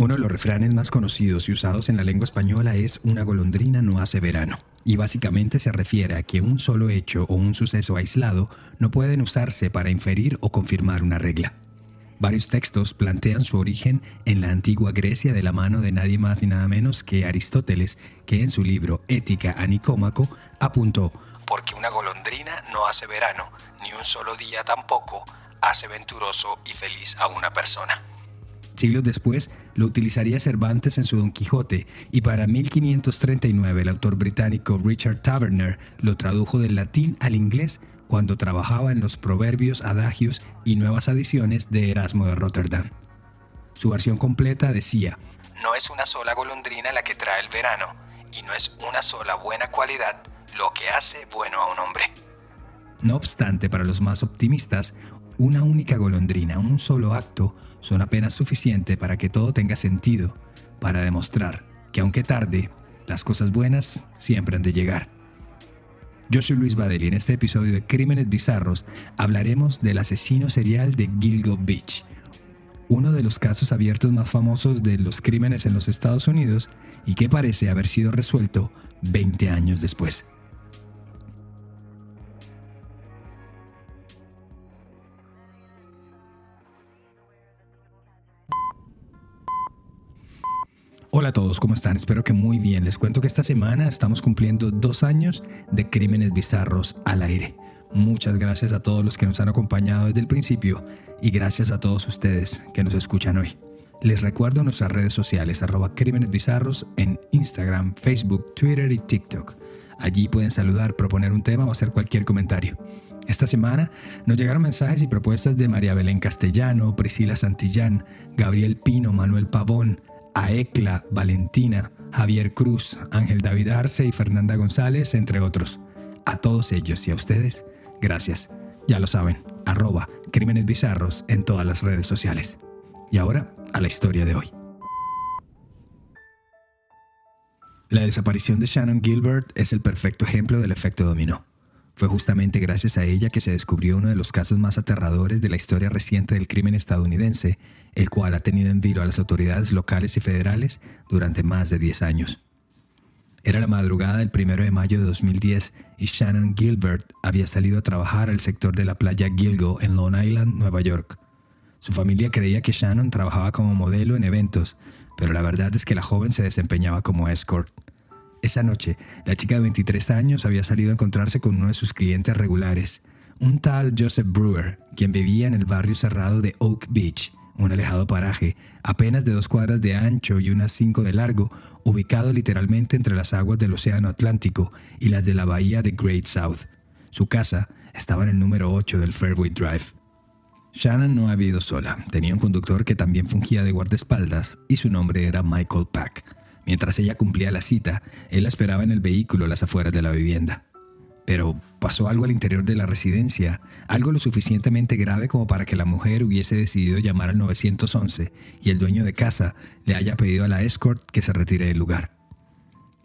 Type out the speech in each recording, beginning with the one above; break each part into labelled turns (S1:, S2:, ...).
S1: Uno de los refranes más conocidos y usados en la lengua española es "una golondrina no hace verano", y básicamente se refiere a que un solo hecho o un suceso aislado no pueden usarse para inferir o confirmar una regla. Varios textos plantean su origen en la antigua Grecia de la mano de nadie más ni nada menos que Aristóteles, que en su libro Ética a Nicómaco apuntó: porque una golondrina no hace verano, ni un solo día tampoco hace venturoso y feliz a una persona. Siglos después, lo utilizaría Cervantes en su Don Quijote, y para 1539 el autor británico Richard Taverner lo tradujo del latín al inglés cuando trabajaba en los proverbios, adagios y nuevas adiciones de Erasmo de Rotterdam. Su versión completa decía: no es una sola golondrina la que trae el verano, y no es una sola buena cualidad lo que hace bueno a un hombre. No obstante, para los más optimistas, una única golondrina, un solo acto, son apenas suficiente para que todo tenga sentido, para demostrar que aunque tarde, las cosas buenas siempre han de llegar. Yo soy Luis Badel y en este episodio de Crímenes Bizarros hablaremos del asesino serial de Gilgo Beach, uno de los casos abiertos más famosos de los crímenes en los Estados Unidos y que parece haber sido resuelto 20 años después. Hola a todos, ¿cómo están? Espero que muy bien. Les cuento que esta semana estamos cumpliendo 2 años de Crímenes Bizarros al aire. Muchas gracias a todos los que nos han acompañado desde el principio y gracias a todos ustedes que nos escuchan hoy. Les recuerdo nuestras redes sociales, @Crímenes Bizarros en Instagram, Facebook, Twitter y TikTok. Allí pueden saludar, proponer un tema o hacer cualquier comentario. Esta semana nos llegaron mensajes y propuestas de María Belén Castellano, Priscila Santillán, Gabriel Pino, Manuel Pavón, Aecla, Valentina, Javier Cruz, Ángel David Arce y Fernanda González, entre otros. A todos ellos y a ustedes, gracias. Ya lo saben, @Crímenes Bizarros en todas las redes sociales. Y ahora, a la historia de hoy. La desaparición de Shannon Gilbert es el perfecto ejemplo del efecto dominó. Fue justamente gracias a ella que se descubrió uno de los casos más aterradores de la historia reciente del crimen estadounidense, el cual ha tenido en vilo a las autoridades locales y federales durante más de 10 años. Era la madrugada del 1 de mayo de 2010 y Shannon Gilbert había salido a trabajar al sector de la playa Gilgo en Long Island, Nueva York. Su familia creía que Shannon trabajaba como modelo en eventos, pero la verdad es que la joven se desempeñaba como escort. Esa noche, la chica de 23 años había salido a encontrarse con uno de sus clientes regulares, un tal Joseph Brewer, quien vivía en el barrio cerrado de Oak Beach, un alejado paraje, apenas de 2 cuadras de ancho y unas 5 de largo, ubicado literalmente entre las aguas del Océano Atlántico y las de la bahía de Great South. Su casa estaba en el número 8 del Fairway Drive. Shannon no había ido sola, tenía un conductor que también fungía de guardaespaldas y su nombre era Michael Pack. Mientras ella cumplía la cita, él la esperaba en el vehículo a las afueras de la vivienda. Pero pasó algo al interior de la residencia, algo lo suficientemente grave como para que la mujer hubiese decidido llamar al 911 y el dueño de casa le haya pedido a la escort que se retire del lugar.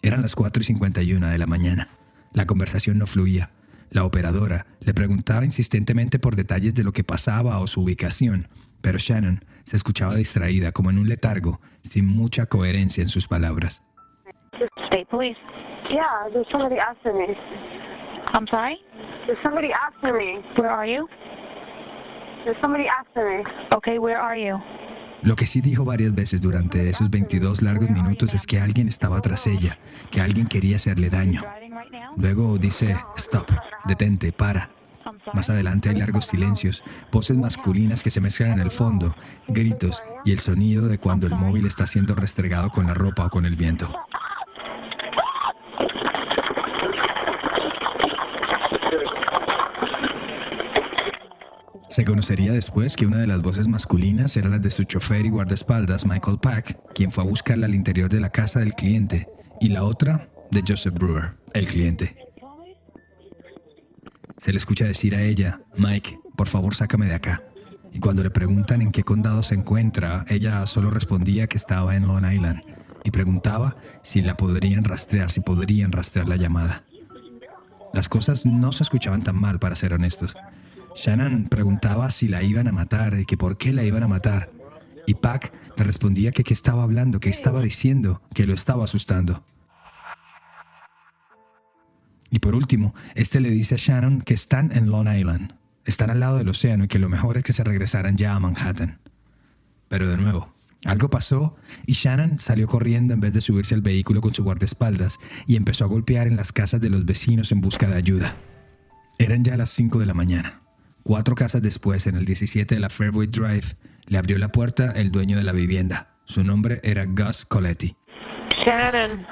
S1: Eran las 4:51 de la mañana. La conversación no fluía. La operadora le preguntaba insistentemente por detalles de lo que pasaba o su ubicación, pero Shannon se escuchaba distraída, como en un letargo, sin mucha coherencia en sus palabras.
S2: State Police.
S3: Yeah, there's somebody after me.
S2: I'm sorry?
S3: There's somebody after me.
S2: Where are you?
S3: There's somebody after me.
S2: Okay, where are you?
S1: Lo que sí dijo varias veces durante esos 22 largos minutos es que alguien estaba tras ella, que alguien quería hacerle daño. Luego dice, stop, detente, para. Más adelante hay largos silencios, voces masculinas que se mezclan en el fondo, gritos y el sonido de cuando el móvil está siendo restregado con la ropa o con el viento. Se conocería después que una de las voces masculinas era la de su chofer y guardaespaldas, Michael Pack, quien fue a buscarla al interior de la casa del cliente, y la otra de Joseph Brewer, el cliente. Se le escucha decir a ella, Mike, por favor sácame de acá. Y cuando le preguntan en qué condado se encuentra, ella solo respondía que estaba en Long Island y preguntaba si podrían rastrear la llamada. Las cosas no se escuchaban tan mal, para ser honestos. Shannon preguntaba si la iban a matar y que por qué la iban a matar. Y Pac le respondía que qué estaba hablando, qué estaba diciendo, que lo estaba asustando. Y por último, este le dice a Shannon que están en Long Island, están al lado del océano y que lo mejor es que se regresaran ya a Manhattan. Pero de nuevo, algo pasó y Shannon salió corriendo en vez de subirse al vehículo con su guardaespaldas y empezó a golpear en las casas de los vecinos en busca de ayuda. Eran ya las 5 de la mañana. 4 casas después, en el 17 de la Fairway Drive, le abrió la puerta el dueño de la vivienda. Su nombre era Gus Coletti.
S2: Shannon.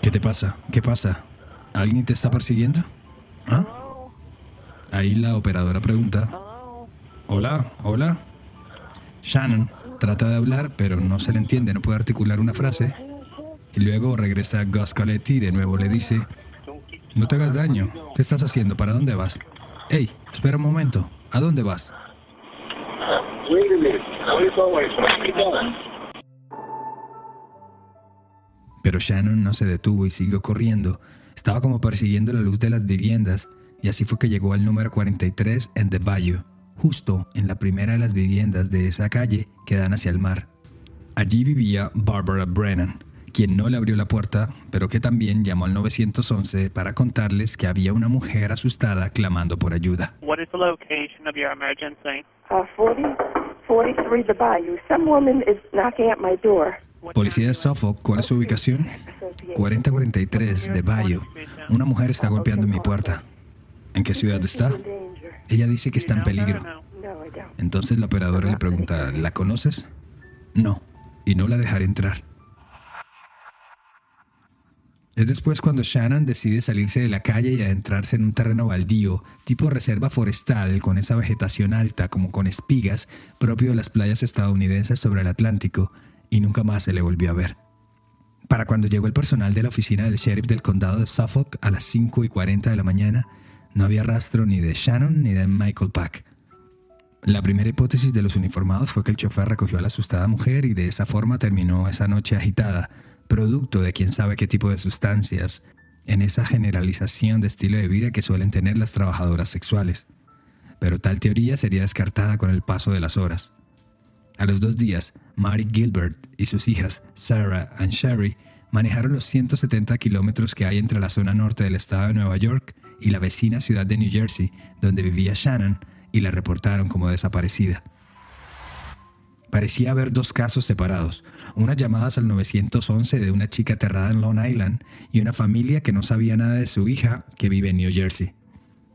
S1: ¿Qué te pasa? ¿Qué pasa? ¿Alguien te está persiguiendo? ¿Ah? Ahí la operadora pregunta. Hola, hola. Shannon trata de hablar, pero no se le entiende, no puede articular una frase. Y luego regresa Gus Coletti y de nuevo le dice: no te hagas daño. ¿Qué estás haciendo? ¿Para dónde vas? Hey, espera un momento. ¿A dónde vas? Pero Shannon no se detuvo y siguió corriendo. Estaba como persiguiendo la luz de las viviendas, y así fue que llegó al número 43 en The Bayou, justo en la primera de las viviendas de esa calle que dan hacia el mar. Allí vivía Barbara Brennan, quien no le abrió la puerta, pero que también llamó al 911 para contarles que había una mujer asustada clamando por ayuda.
S4: What is the location of your emergency?
S3: 43 The Bayou. Some woman is knocking at my door.
S1: Policía de Suffolk, ¿cuál es su ubicación? 4043 de Bayou. Una mujer está golpeando en mi puerta. ¿En qué ciudad está? Ella dice que está en peligro. Entonces la operadora le pregunta: ¿la conoces? No, y no la dejaré entrar. Es después cuando Shannon decide salirse de la calle y adentrarse en un terreno baldío, tipo reserva forestal, con esa vegetación alta como con espigas, propio de las playas estadounidenses sobre el Atlántico, y nunca más se le volvió a ver. Para cuando llegó el personal de la oficina del sheriff del condado de Suffolk a las 5:40 de la mañana, no había rastro ni de Shannon ni de Michael Pack. La primera hipótesis de los uniformados fue que el chofer recogió a la asustada mujer y de esa forma terminó esa noche agitada, producto de quién sabe qué tipo de sustancias, en esa generalización de estilo de vida que suelen tener las trabajadoras sexuales. Pero tal teoría sería descartada con el paso de las horas. A los 2 días, Mary Gilbert y sus hijas Sarah y Sherry manejaron los 170 kilómetros que hay entre la zona norte del estado de Nueva York y la vecina ciudad de New Jersey, donde vivía Shannon, y la reportaron como desaparecida. Parecía haber 2 casos separados, unas llamadas al 911 de una chica aterrada en Long Island y una familia que no sabía nada de su hija que vive en New Jersey.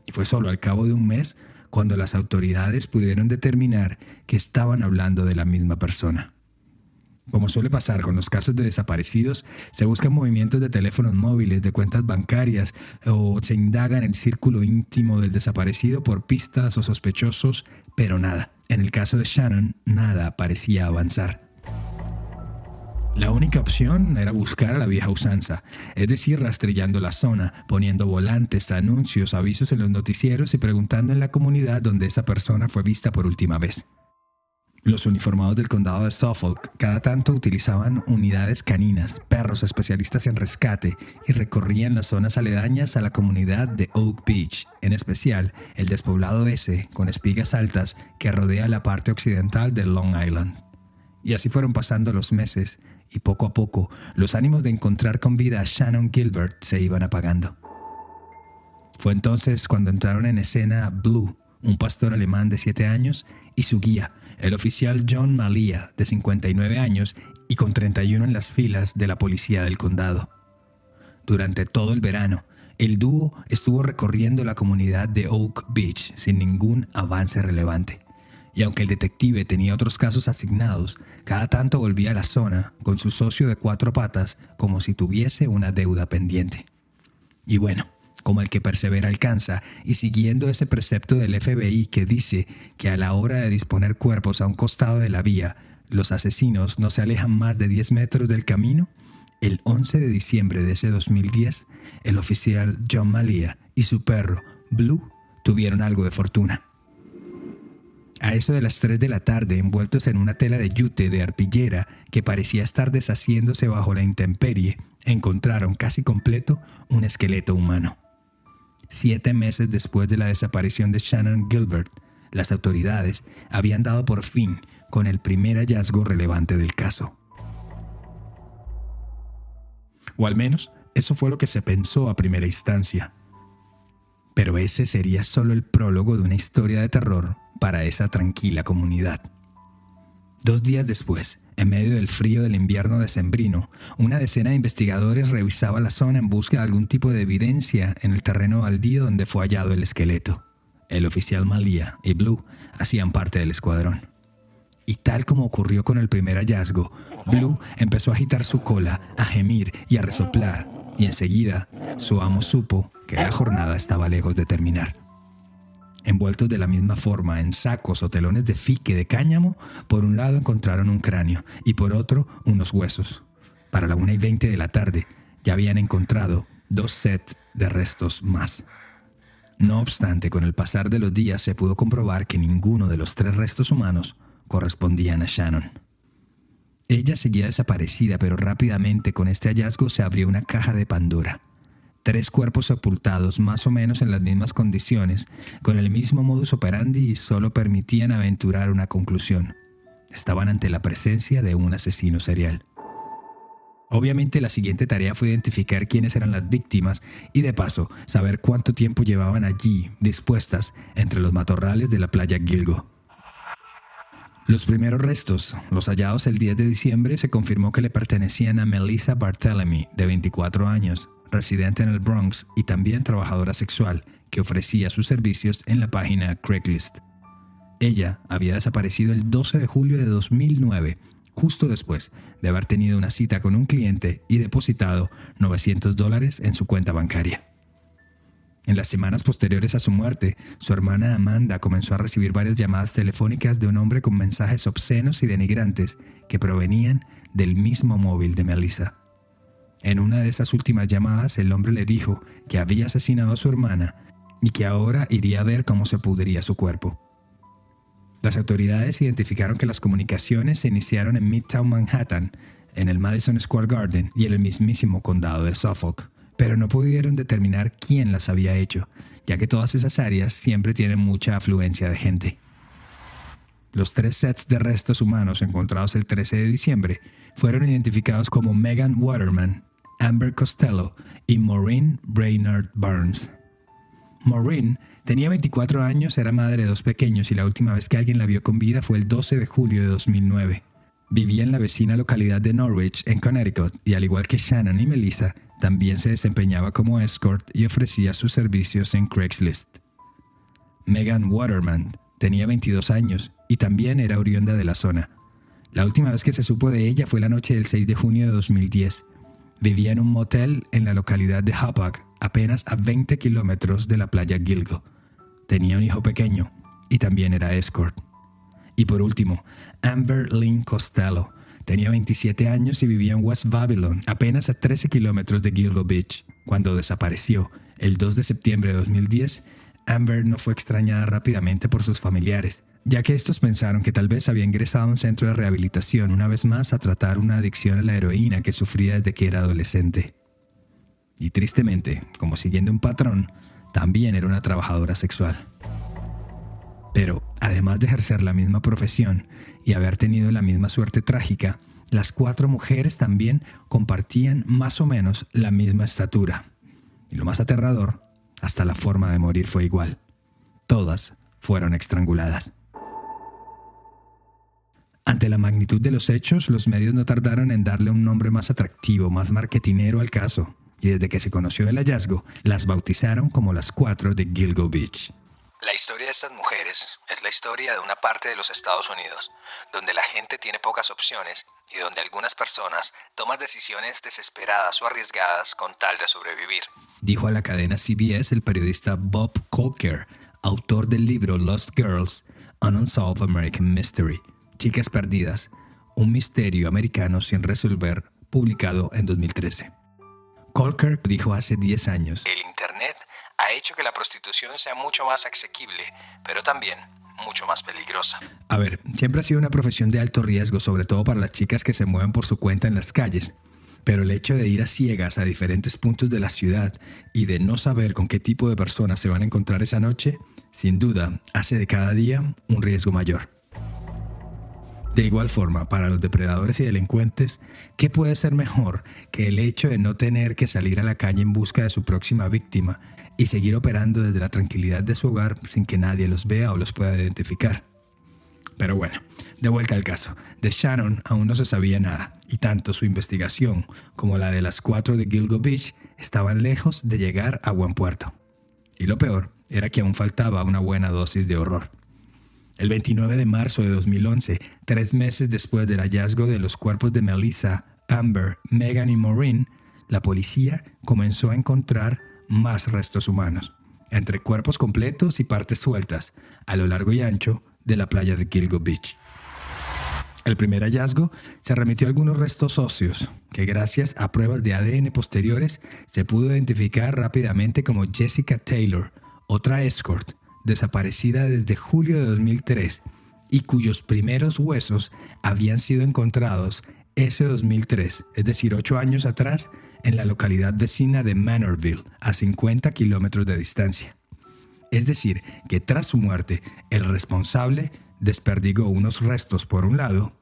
S1: Y fue solo al cabo de un mes cuando las autoridades pudieron determinar que estaban hablando de la misma persona. Como suele pasar con los casos de desaparecidos, se buscan movimientos de teléfonos móviles, de cuentas bancarias, o se indaga en el círculo íntimo del desaparecido por pistas o sospechosos, pero nada. En el caso de Shannon, nada parecía avanzar. La única opción era buscar a la vieja usanza, es decir, rastrillando la zona, poniendo volantes, anuncios, avisos en los noticieros y preguntando en la comunidad donde esa persona fue vista por última vez. Los uniformados del condado de Suffolk cada tanto utilizaban unidades caninas, perros especialistas en rescate, y recorrían las zonas aledañas a la comunidad de Oak Beach, en especial el despoblado ese con espigas altas que rodea la parte occidental de Long Island. Y así fueron pasando los meses, y poco a poco los ánimos de encontrar con vida a Shannon Gilbert se iban apagando. Fue entonces cuando entraron en escena Blue, un pastor alemán de 7 años, y su guía, el oficial John Malia, de 59 años y con 31 en las filas de la policía del condado. Durante todo el verano, el dúo estuvo recorriendo la comunidad de Oak Beach sin ningún avance relevante. Y aunque el detective tenía otros casos asignados, cada tanto volvía a la zona con su socio de 4 patas como si tuviese una deuda pendiente. Y bueno, como el que persevera alcanza, y siguiendo ese precepto del FBI que dice que a la hora de disponer cuerpos a un costado de la vía, los asesinos no se alejan más de 10 metros del camino, el 11 de diciembre de ese 2010, el oficial John Malia y su perro, Blue, tuvieron algo de fortuna. A eso de las 3 de la tarde, envueltos en una tela de yute de arpillera que parecía estar deshaciéndose bajo la intemperie, encontraron casi completo un esqueleto humano. 7 meses después de la desaparición de Shannon Gilbert, las autoridades habían dado por fin con el primer hallazgo relevante del caso. O al menos, eso fue lo que se pensó a primera instancia. Pero ese sería solo el prólogo de una historia de terror para esa tranquila comunidad. 2 días después, en medio del frío del invierno decembrino, una decena de investigadores revisaba la zona en busca de algún tipo de evidencia en el terreno baldío donde fue hallado el esqueleto. El oficial Malia y Blue hacían parte del escuadrón. Y tal como ocurrió con el primer hallazgo, Blue empezó a agitar su cola, a gemir y a resoplar, y enseguida su amo supo que la jornada estaba lejos de terminar. Envueltos de la misma forma en sacos o telones de fique de cáñamo, por un lado encontraron un cráneo y por otro unos huesos. Para la 1:20 de la tarde ya habían encontrado 2 sets de restos más. No obstante, con el pasar de los días se pudo comprobar que ninguno de los 3 restos humanos correspondían a Shannon. Ella seguía desaparecida, pero rápidamente con este hallazgo se abrió una caja de Pandora. 3 cuerpos sepultados más o menos en las mismas condiciones, con el mismo modus operandi y solo permitían aventurar una conclusión. Estaban ante la presencia de un asesino serial. Obviamente la siguiente tarea fue identificar quiénes eran las víctimas y de paso saber cuánto tiempo llevaban allí dispuestas entre los matorrales de la playa Gilgo. Los primeros restos, los hallados el 10 de diciembre, se confirmó que le pertenecían a Melissa Barthélemy, de 24 años, residente en el Bronx y también trabajadora sexual, que ofrecía sus servicios en la página Craigslist. Ella había desaparecido el 12 de julio de 2009, justo después de haber tenido una cita con un cliente y depositado $900 en su cuenta bancaria. En las semanas posteriores a su muerte, su hermana Amanda comenzó a recibir varias llamadas telefónicas de un hombre con mensajes obscenos y denigrantes que provenían del mismo móvil de Melissa. En una de esas últimas llamadas, el hombre le dijo que había asesinado a su hermana y que ahora iría a ver cómo se pudría su cuerpo. Las autoridades identificaron que las comunicaciones se iniciaron en Midtown Manhattan, en el Madison Square Garden y en el mismísimo condado de Suffolk, pero no pudieron determinar quién las había hecho, ya que todas esas áreas siempre tienen mucha afluencia de gente. Los 3 sets de restos humanos encontrados el 13 de diciembre fueron identificados como Megan Waterman, Amber Costello y Maureen Brainerd Burns. Maureen tenía 24 años, era madre de 2 pequeños y la última vez que alguien la vio con vida fue el 12 de julio de 2009. Vivía en la vecina localidad de Norwich, en Connecticut, y al igual que Shannon y Melissa, también se desempeñaba como escort y ofrecía sus servicios en Craigslist. Megan Waterman tenía 22 años y también era oriunda de la zona. La última vez que se supo de ella fue la noche del 6 de junio de 2010. Vivía en un motel en la localidad de Hapag, apenas a 20 kilómetros de la playa Gilgo. Tenía un hijo pequeño y también era escort. Y por último, Amber Lynn Costello. Tenía 27 años y vivía en West Babylon, apenas a 13 kilómetros de Gilgo Beach. Cuando desapareció el 2 de septiembre de 2010, Amber no fue extrañada rápidamente por sus familiares, ya que estos pensaron que tal vez había ingresado a un centro de rehabilitación una vez más a tratar una adicción a la heroína que sufría desde que era adolescente. Y tristemente, como siguiendo un patrón, también era una trabajadora sexual. Pero, además de ejercer la misma profesión y haber tenido la misma suerte trágica, las 4 mujeres también compartían más o menos la misma estatura. Y lo más aterrador, hasta la forma de morir fue igual. Todas fueron estranguladas. Ante la magnitud de los hechos, los medios no tardaron en darle un nombre más atractivo, más marketinero al caso, y desde que se conoció el hallazgo, las bautizaron como las 4 de Gilgo Beach.
S5: La historia de estas mujeres es la historia de una parte de los Estados Unidos, donde la gente tiene pocas opciones y donde algunas personas toman decisiones desesperadas o arriesgadas con tal de sobrevivir.
S1: Dijo a la cadena CBS el periodista Bob Colker, autor del libro Lost Girls, An Unsolved American Mystery, Chicas Perdidas, un misterio americano sin resolver, publicado en 2013. Colker dijo hace 10 años:
S5: El Internet ha hecho que la prostitución sea mucho más asequible, pero también mucho más peligrosa.
S1: A ver, siempre ha sido una profesión de alto riesgo, sobre todo para las chicas que se mueven por su cuenta en las calles. Pero el hecho de ir a ciegas a diferentes puntos de la ciudad y de no saber con qué tipo de personas se van a encontrar esa noche, sin duda, hace de cada día un riesgo mayor. De igual forma, para los depredadores y delincuentes, ¿qué puede ser mejor que el hecho de no tener que salir a la calle en busca de su próxima víctima y seguir operando desde la tranquilidad de su hogar sin que nadie los vea o los pueda identificar? Pero bueno, de vuelta al caso. De Shannon aún no se sabía nada, y tanto su investigación como la de las 4 de Gilgo Beach estaban lejos de llegar a buen puerto. Y lo peor era que aún faltaba una buena dosis de horror. El 29 de marzo de 2011, 3 meses después del hallazgo de los cuerpos de Melissa, Amber, Megan y Maureen, la policía comenzó a encontrar más restos humanos, entre cuerpos completos y partes sueltas, a lo largo y ancho de la playa de Gilgo Beach. El primer hallazgo se remitió a algunos restos óseos, que gracias a pruebas de ADN posteriores se pudo identificar rápidamente como Jessica Taylor, otra escort, desaparecida desde julio de 2003 y cuyos primeros huesos habían sido encontrados ese 2003, es decir, 8 años atrás, en la localidad vecina de Manorville, a 50 kilómetros de distancia. Es decir, que tras su muerte, el responsable desperdigó unos restos por un lado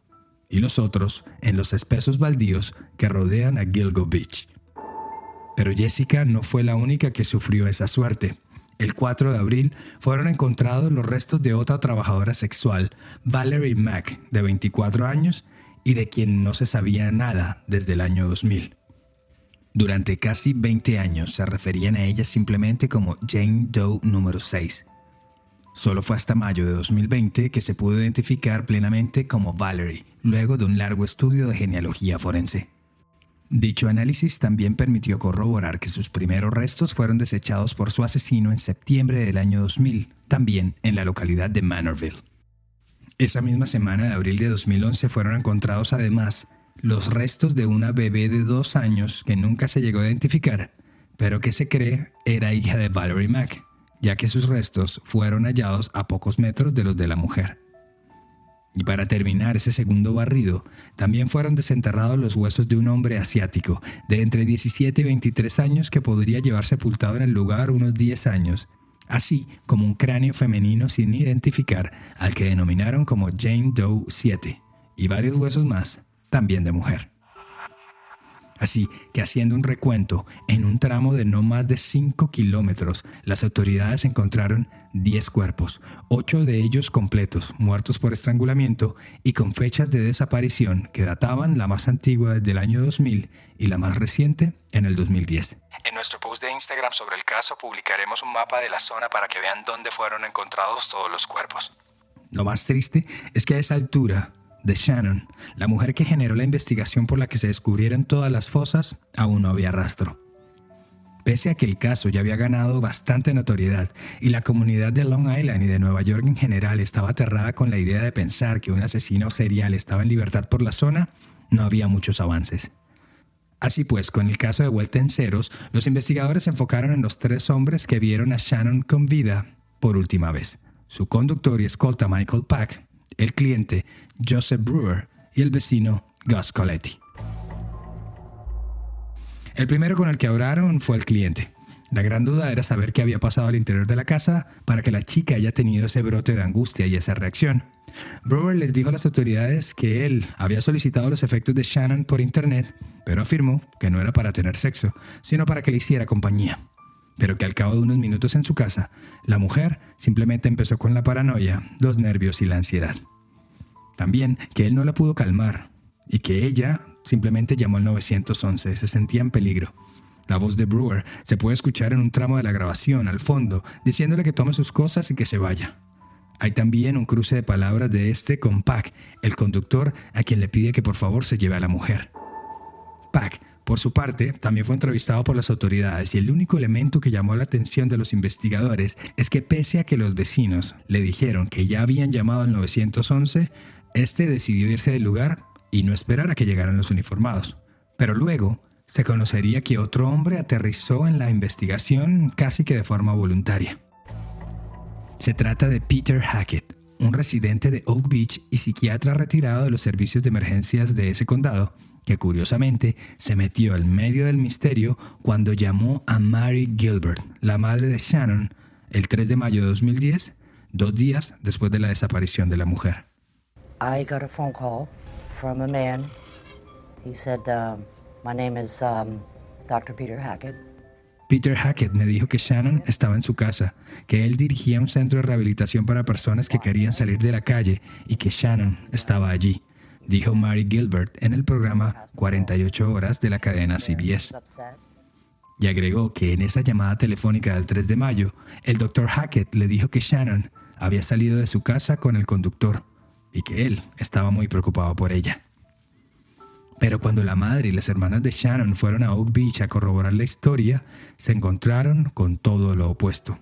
S1: y los otros en los espesos baldíos que rodean a Gilgo Beach. Pero Jessica no fue la única que sufrió esa suerte. El 4 de abril fueron encontrados los restos de otra trabajadora sexual, Valerie Mack, de 24 años, y de quien no se sabía nada desde el año 2000. Durante casi 20 años se referían a ella simplemente como Jane Doe número 6. Solo fue hasta mayo de 2020 que se pudo identificar plenamente como Valerie, luego de un largo estudio de genealogía forense. Dicho análisis también permitió corroborar que sus primeros restos fueron desechados por su asesino en septiembre del año 2000, también en la localidad de Manorville. Esa misma semana de abril de 2011 fueron encontrados además los restos de una bebé de 2 años que nunca se llegó a identificar, pero que se cree era hija de Valerie Mack, ya que sus restos fueron hallados a pocos metros de los de la mujer. Y para terminar ese segundo barrido, también fueron desenterrados los huesos de un hombre asiático de entre 17 y 23 años que podría llevar sepultado en el lugar unos 10 años, así como un cráneo femenino sin identificar al que denominaron como Jane Doe 7, y varios huesos más, también de mujer. Así que haciendo un recuento, en un tramo de no más de 5 kilómetros, las autoridades encontraron 10 cuerpos, 8 de ellos completos, muertos por estrangulamiento y con fechas de desaparición que databan la más antigua desde el año 2000 y la más reciente en el 2010.
S5: En nuestro post de Instagram sobre el caso publicaremos un mapa de la zona para que vean dónde fueron encontrados todos los cuerpos.
S1: Lo más triste es que a esa altura, de Shannon, la mujer que generó la investigación por la que se descubrieron todas las fosas, aún no había rastro. Pese a que el caso ya había ganado bastante notoriedad y la comunidad de Long Island y de Nueva York en general estaba aterrada con la idea de pensar que un asesino serial estaba en libertad por la zona, no había muchos avances. Así pues, con el caso de vuelta en ceros, los investigadores se enfocaron en los 3 hombres que vieron a Shannon con vida por última vez: su conductor y escolta Michael Pack, el cliente Joseph Brewer y el vecino Gus Coletti. El primero con el que hablaron fue el cliente. La gran duda era saber qué había pasado al interior de la casa para que la chica haya tenido ese brote de angustia y esa reacción. Brewer les dijo a las autoridades que él había solicitado los efectos de Shannon por internet, pero afirmó que no era para tener sexo, sino para que le hiciera compañía. Pero que al cabo de unos minutos en su casa, la mujer simplemente empezó con la paranoia, los nervios y la ansiedad. También que él no la pudo calmar y que ella simplemente llamó al 911, se sentía en peligro. La voz de Brewer se puede escuchar en un tramo de la grabación al fondo, diciéndole que tome sus cosas y que se vaya. Hay también un cruce de palabras de con Pack, el conductor, a quien le pide que por favor se lleve a la mujer. Pack, por su parte, también fue entrevistado por las autoridades y el único elemento que llamó la atención de los investigadores es que pese a que los vecinos le dijeron que ya habían llamado al 911, este decidió irse del lugar y no esperar a que llegaran los uniformados. Pero luego se conocería que otro hombre aterrizó en la investigación casi que de forma voluntaria. Se trata de Peter Hackett, un residente de Oak Beach y psiquiatra retirado de los servicios de emergencias de ese condado, que curiosamente se metió al medio del misterio cuando llamó a Mary Gilbert, la madre de Shannon, el 3 de mayo de 2010, 2 días después de la desaparición de la mujer.
S6: I got a phone call from a man. He said, my name is Dr. Peter Hackett.
S1: Peter Hackett me dijo que Shannon estaba en su casa, que él dirigía un centro de rehabilitación para personas que querían salir de la calle y que Shannon estaba allí, dijo Mary Gilbert en el programa 48 horas de la cadena CBS. Y agregó que en esa llamada telefónica del 3 de mayo, el Dr. Hackett le dijo que Shannon había salido de su casa con el conductor y que él estaba muy preocupado por ella. Pero cuando la madre y las hermanas de Shannon fueron a Oak Beach a corroborar la historia, se encontraron con todo lo opuesto.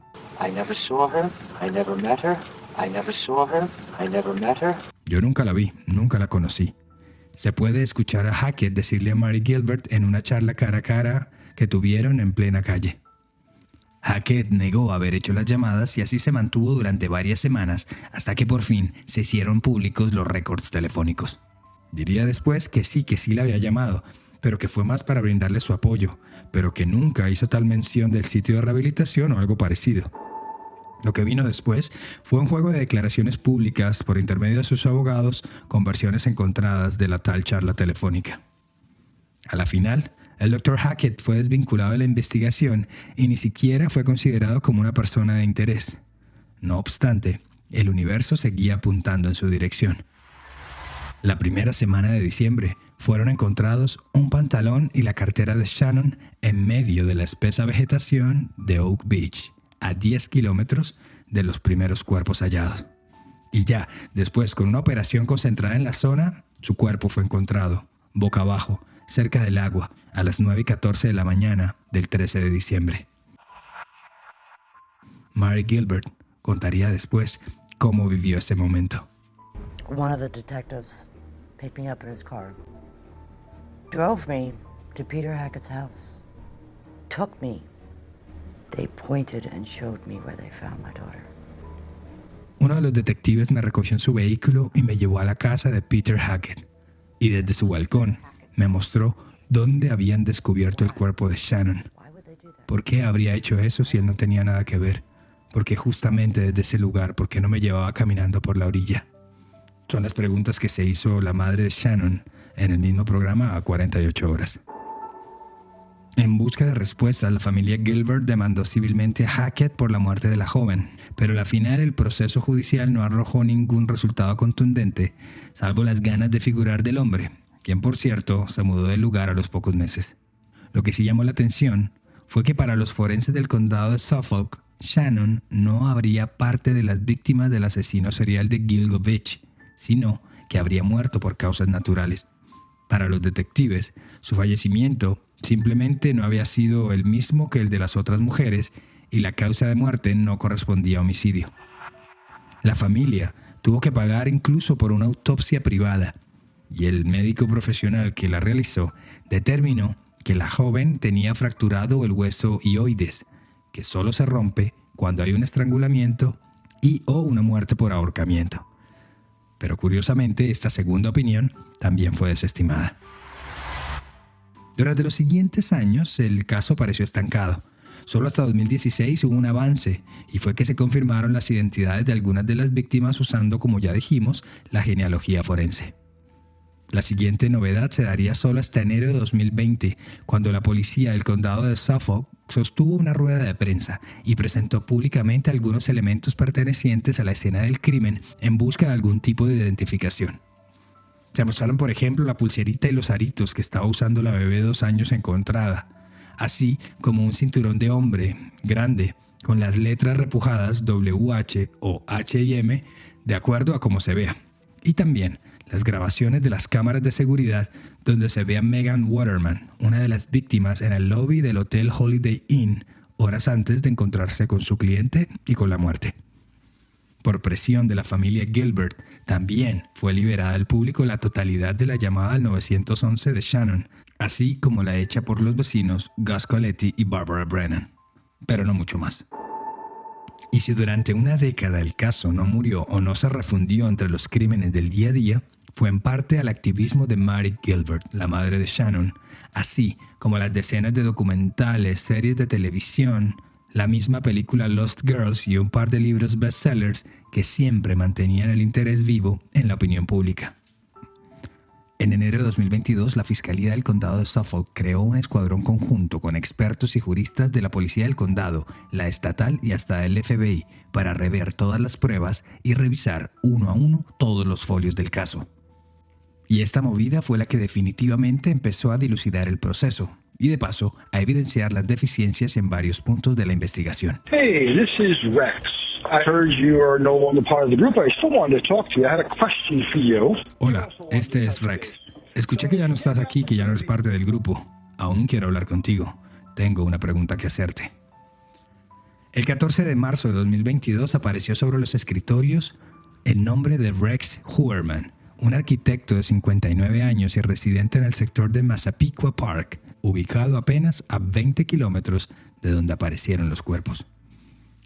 S1: Yo nunca la vi, nunca la conocí. Se puede escuchar a Hackett decirle a Mary Gilbert en una charla cara a cara que tuvieron en plena calle. Hackett negó haber hecho las llamadas y así se mantuvo durante varias semanas hasta que por fin se hicieron públicos los récords telefónicos. Diría después que sí la había llamado, pero que fue más para brindarle su apoyo, pero que nunca hizo tal mención del sitio de rehabilitación o algo parecido. Lo que vino después fue un juego de declaraciones públicas por intermedio de sus abogados con versiones encontradas de la tal charla telefónica. A la final, el Dr. Hackett fue desvinculado de la investigación y ni siquiera fue considerado como una persona de interés. No obstante, el universo seguía apuntando en su dirección. La primera semana de diciembre fueron encontrados un pantalón y la cartera de Shannon en medio de la espesa vegetación de Oak Beach, a 10 kilómetros de los primeros cuerpos hallados. Y ya, después, con una operación concentrada en la zona, su cuerpo fue encontrado, boca abajo, cerca del agua, a las 9:14 de la mañana del 13 de diciembre. Mary Gilbert contaría después cómo vivió ese momento.
S6: One of the detectives picked me up in his car, drove me to Peter Hackett's house, took me. They pointed and showed me where they found my daughter.
S1: Uno de los detectives me recogió en su vehículo y me llevó a la casa de Peter Hackett. Y desde su balcón me mostró dónde habían descubierto el cuerpo de Shannon. ¿Por qué habría hecho eso si él no tenía nada que ver? Porque justamente desde ese lugar, ¿por qué no me llevaba caminando por la orilla? Son las preguntas que se hizo la madre de Shannon en el mismo programa a 48 horas. En busca de respuestas, la familia Gilbert demandó civilmente a Hackett por la muerte de la joven, pero al final el proceso judicial no arrojó ningún resultado contundente, salvo las ganas de figurar del hombre, quien por cierto se mudó del lugar a los pocos meses. Lo que sí llamó la atención fue que para los forenses del condado de Suffolk, Shannon no habría parte de las víctimas del asesino serial de Gilgo Beach, sino que habría muerto por causas naturales. Para los detectives, su fallecimiento simplemente no había sido el mismo que el de las otras mujeres y la causa de muerte no correspondía a homicidio. La familia tuvo que pagar incluso por una autopsia privada y el médico profesional que la realizó determinó que la joven tenía fracturado el hueso hioides, que solo se rompe cuando hay un estrangulamiento o una muerte por ahorcamiento. Pero curiosamente, esta segunda opinión también fue desestimada. Durante los siguientes años, el caso pareció estancado. Solo hasta 2016 hubo un avance, y fue que se confirmaron las identidades de algunas de las víctimas usando, como ya dijimos, la genealogía forense. La siguiente novedad se daría solo hasta enero de 2020, cuando la policía del condado de Suffolk sostuvo una rueda de prensa y presentó públicamente algunos elementos pertenecientes a la escena del crimen en busca de algún tipo de identificación. Se mostraron, por ejemplo, la pulserita y los aritos que estaba usando la bebé de 2 años encontrada, así como un cinturón de hombre grande con las letras repujadas WH o H&M de acuerdo a cómo se vea, y también las grabaciones de las cámaras de seguridad donde se ve a Megan Waterman, una de las víctimas, en el lobby del Hotel Holiday Inn, horas antes de encontrarse con su cliente y con la muerte. Por presión de la familia Gilbert, también fue liberada al público la totalidad de la llamada al 911 de Shannon, así como la hecha por los vecinos Gus Coletti y Barbara Brennan, pero no mucho más. Y si durante una década el caso no murió o no se refundió entre los crímenes del día a día, fue en parte al activismo de Mary Gilbert, la madre de Shannon, así como las decenas de documentales, series de televisión, la misma película Lost Girls y un par de libros bestsellers que siempre mantenían el interés vivo en la opinión pública. En enero de 2022, la Fiscalía del Condado de Suffolk creó un escuadrón conjunto con expertos y juristas de la Policía del Condado, la estatal y hasta el FBI para rever todas las pruebas y revisar uno a uno todos los folios del caso. Y esta movida fue la que definitivamente empezó a dilucidar el proceso y de paso a evidenciar las deficiencias en varios puntos de la investigación.
S7: Hey, this is Rex. I heard you are no longer part of the group. I still wanted to talk to you. I had a question for you.
S1: Hola, este es Rex. Escuché que ya no estás aquí, que ya no eres parte del grupo. Aún quiero hablar contigo. Tengo una pregunta que hacerte. El 14 de marzo de 2022 apareció sobre los escritorios el nombre de Rex Heuermann, un arquitecto de 59 años y residente en el sector de Massapequa Park, ubicado apenas a 20 kilómetros de donde aparecieron los cuerpos.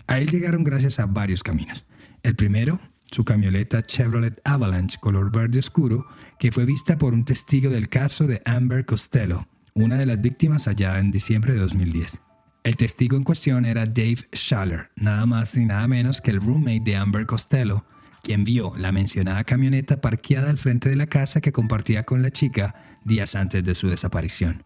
S1: A él llegaron gracias a varios caminos. El primero, su camioneta Chevrolet Avalanche color verde oscuro, que fue vista por un testigo del caso de Amber Costello, una de las víctimas hallada en diciembre de 2010. El testigo en cuestión era Dave Schaller, nada más ni nada menos que el roommate de Amber Costello, quien vio la mencionada camioneta parqueada al frente de la casa que compartía con la chica días antes de su desaparición.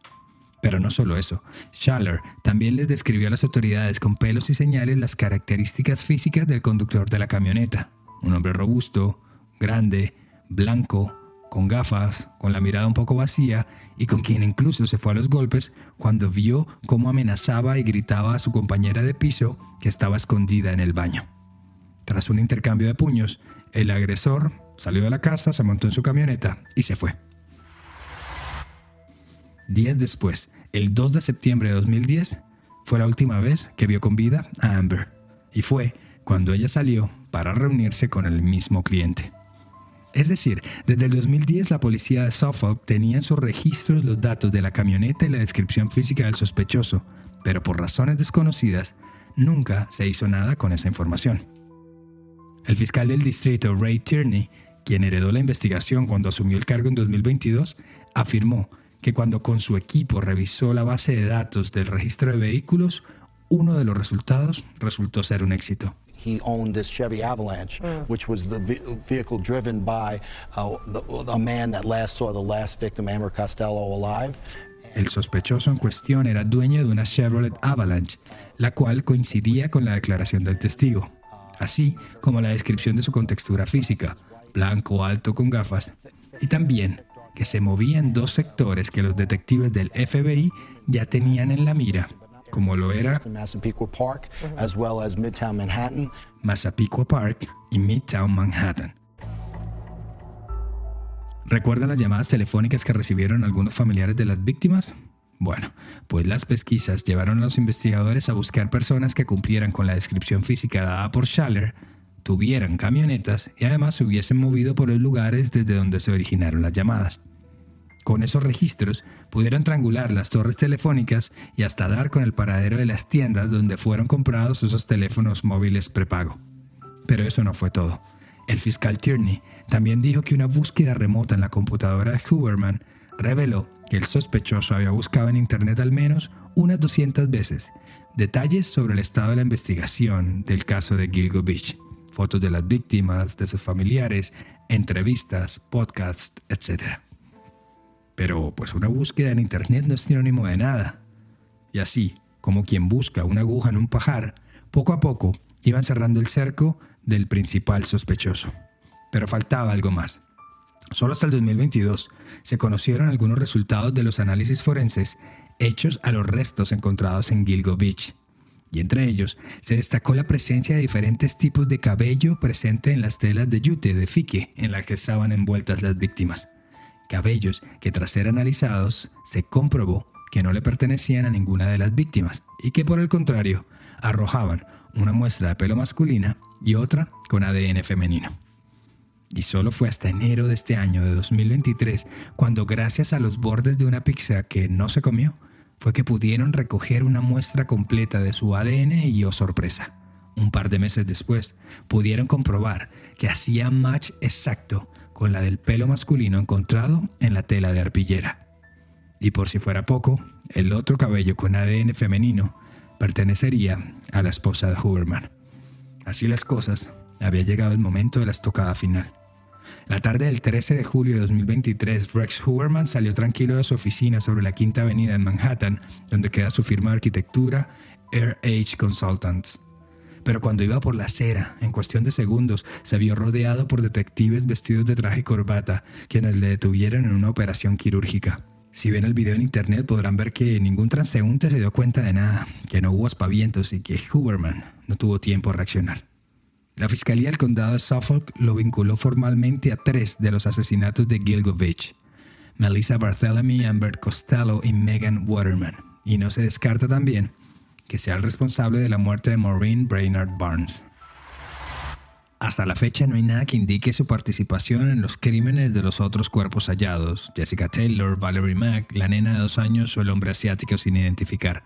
S1: Pero no solo eso, Schaller también les describió a las autoridades con pelos y señales las características físicas del conductor de la camioneta. Un hombre robusto, grande, blanco, con gafas, con la mirada un poco vacía y con quien incluso se fue a los golpes cuando vio cómo amenazaba y gritaba a su compañera de piso que estaba escondida en el baño. Tras un intercambio de puños, el agresor salió de la casa, se montó en su camioneta y se fue. Días después, el 2 de septiembre de 2010, fue la última vez que vio con vida a Amber, y fue cuando ella salió para reunirse con el mismo cliente. Es decir, desde el 2010 la policía de Suffolk tenía en sus registros los datos de la camioneta y la descripción física del sospechoso, pero por razones desconocidas, nunca se hizo nada con esa información. El fiscal del distrito, Ray Tierney, quien heredó la investigación cuando asumió el cargo en 2022, afirmó que cuando con su equipo revisó la base de datos del registro de vehículos, uno de los resultados resultó ser un éxito.
S8: He owned this Chevy Avalanche, which was the vehicle driven by a man that last saw the last victim, Amber Costello, alive.
S1: El sospechoso en cuestión era dueño de una Chevrolet Avalanche, la cual coincidía con la declaración del testigo, así como la descripción de su contextura física, blanco, alto, con gafas, y también que se movía en dos sectores que los detectives del FBI ya tenían en la mira, como lo era
S8: Massapequa Park, as well as Midtown Manhattan.
S1: Massapequa Park y Midtown Manhattan. ¿Recuerdan las llamadas telefónicas que recibieron algunos familiares de las víctimas? Bueno, pues las pesquisas llevaron a los investigadores a buscar personas que cumplieran con la descripción física dada por Schaller, tuvieran camionetas y además se hubiesen movido por los lugares desde donde se originaron las llamadas. Con esos registros pudieron triangular las torres telefónicas y hasta dar con el paradero de las tiendas donde fueron comprados esos teléfonos móviles prepago. Pero eso no fue todo. El fiscal Tierney también dijo que una búsqueda remota en la computadora de Heuermann reveló que el sospechoso había buscado en internet al menos unas 200 veces detalles sobre el estado de la investigación del caso de Gilgo Beach, fotos de las víctimas, de sus familiares, entrevistas, podcasts, etc. Pero pues una búsqueda en internet no es sinónimo de nada. Y así, como quien busca una aguja en un pajar, poco a poco iban cerrando el cerco del principal sospechoso. Pero faltaba algo más. Solo hasta el 2022 se conocieron algunos resultados de los análisis forenses hechos a los restos encontrados en Gilgo Beach. Y entre ellos se destacó la presencia de diferentes tipos de cabello presente en las telas de yute de fique en las que estaban envueltas las víctimas. Cabellos que tras ser analizados se comprobó que no le pertenecían a ninguna de las víctimas y que por el contrario arrojaban una muestra de pelo masculina y otra con ADN femenino. Y solo fue hasta enero de este año de 2023 cuando gracias a los bordes de una pizza que no se comió fue que pudieron recoger una muestra completa de su ADN y, oh sorpresa, un par de meses después, pudieron comprobar que hacía match exacto con la del pelo masculino encontrado en la tela de arpillera. Y por si fuera poco, el otro cabello con ADN femenino pertenecería a la esposa de Huberman. Así las cosas, había llegado el momento de la estocada final. La tarde del 13 de julio de 2023, Rex Huberman salió tranquilo de su oficina sobre la Quinta Avenida en Manhattan, donde queda su firma de arquitectura RH Consultants. Pero cuando iba por la acera, en cuestión de segundos, se vio rodeado por detectives vestidos de traje y corbata, quienes le detuvieron en una operación quirúrgica. Si ven el video en internet podrán ver que ningún transeúnte se dio cuenta de nada, que no hubo aspavientos y que Huberman no tuvo tiempo a reaccionar. La Fiscalía del Condado de Suffolk lo vinculó formalmente a 3 de los asesinatos de Gilgo Beach: Melissa Barthélemy, Amber Costello y Megan Waterman. Y no se descarta también que sea el responsable de la muerte de Maureen Brainard Barnes. Hasta la fecha no hay nada que indique su participación en los crímenes de los otros cuerpos hallados: Jessica Taylor, Valerie Mack, la nena de 2 años o el hombre asiático sin identificar.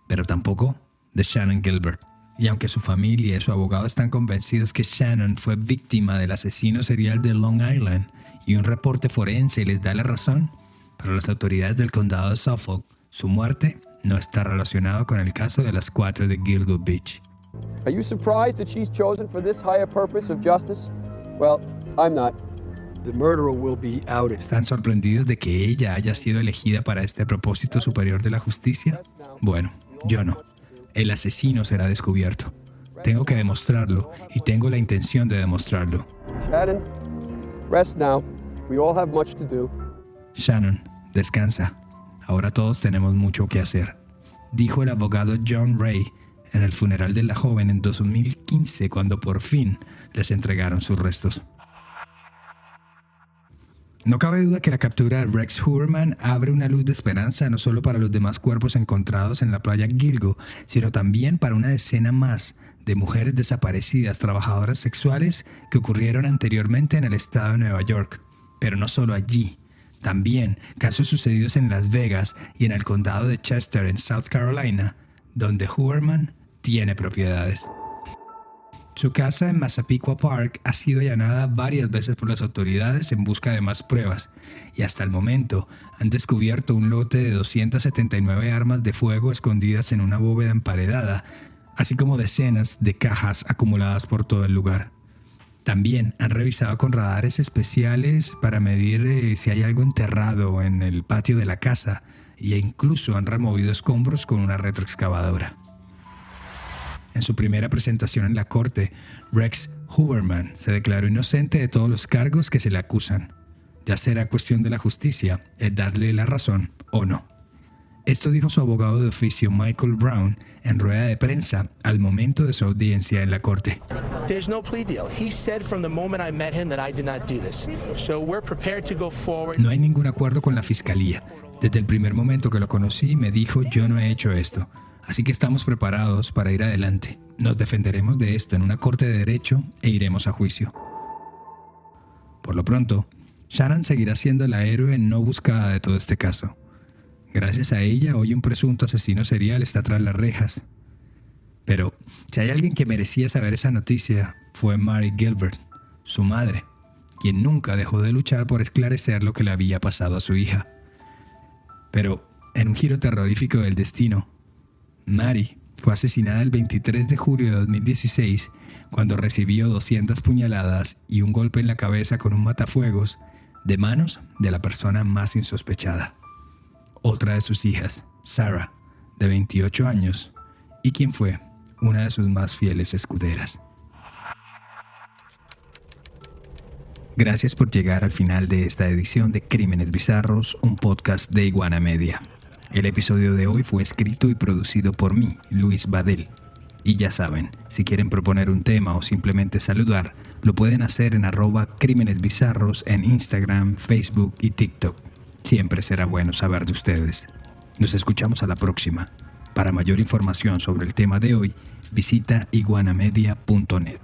S1: Pero tampoco de Shannon Gilbert. Y aunque su familia y su abogado están convencidos que Shannon fue víctima del asesino serial de Long Island y un reporte forense les da la razón, para las autoridades del condado de Suffolk, su muerte no está relacionada con el caso de las 4 de Gilgo Beach.
S9: Are you surprised that she's chosen for this higher purpose of justice? Well, I'm not. The murderer will be outed.
S1: ¿Están sorprendidos de que ella haya sido elegida para este propósito superior de la justicia? Bueno, yo no. El asesino será descubierto. Tengo que demostrarlo y tengo la intención de demostrarlo.
S9: Shannon, rest now. We all have much to do.
S1: Shannon, descansa. Ahora todos tenemos mucho que hacer, dijo el abogado John Ray en el funeral de la joven en 2015, cuando por fin les entregaron sus restos. No cabe duda que la captura de Rex Huberman abre una luz de esperanza no solo para los demás cuerpos encontrados en la playa Gilgo, sino también para una decena más de mujeres desaparecidas, trabajadoras sexuales que ocurrieron anteriormente en el estado de Nueva York. Pero no solo allí, también casos sucedidos en Las Vegas y en el condado de Chester en South Carolina, donde Huberman tiene propiedades. Su casa en Massapequa Park ha sido allanada varias veces por las autoridades en busca de más pruebas, y hasta el momento han descubierto un lote de 279 armas de fuego escondidas en una bóveda emparedada, así como decenas de cajas acumuladas por todo el lugar. También han revisado con radares especiales para medir si hay algo enterrado en el patio de la casa, e incluso han removido escombros con una retroexcavadora. En su primera presentación en la corte, Rex Huberman se declaró inocente de todos los cargos que se le acusan. Ya será cuestión de la justicia el darle la razón o no. Esto dijo su abogado de oficio Michael Brown en rueda de prensa al momento de su audiencia en la corte.
S10: There's no plea deal. He said from the moment I met him that I did not do this. So we're prepared to go forward.
S1: No hay ningún acuerdo con la fiscalía. Desde el primer momento que lo conocí me dijo: yo no he hecho esto. Así que estamos preparados para ir adelante. Nos defenderemos de esto en una corte de derecho e iremos a juicio. Por lo pronto, Shannon seguirá siendo la héroe no buscada de todo este caso. Gracias a ella, hoy un presunto asesino serial está tras las rejas. Pero si hay alguien que merecía saber esa noticia, fue Mary Gilbert, su madre, quien nunca dejó de luchar por esclarecer lo que le había pasado a su hija. Pero, en un giro terrorífico del destino, Mary fue asesinada el 23 de julio de 2016 cuando recibió 200 puñaladas y un golpe en la cabeza con un matafuegos de manos de la persona más insospechada. Otra de sus hijas, Sarah, de 28 años, y quien fue una de sus más fieles escuderas. Gracias por llegar al final de esta edición de Crímenes Bizarros, un podcast de Iguana Media. El episodio de hoy fue escrito y producido por mí, Luis Badel. Y ya saben, si quieren proponer un tema o simplemente saludar, lo pueden hacer en @crímenesbizarros en Instagram, Facebook y TikTok. Siempre será bueno saber de ustedes. Nos escuchamos a la próxima. Para mayor información sobre el tema de hoy, visita iguanamedia.net.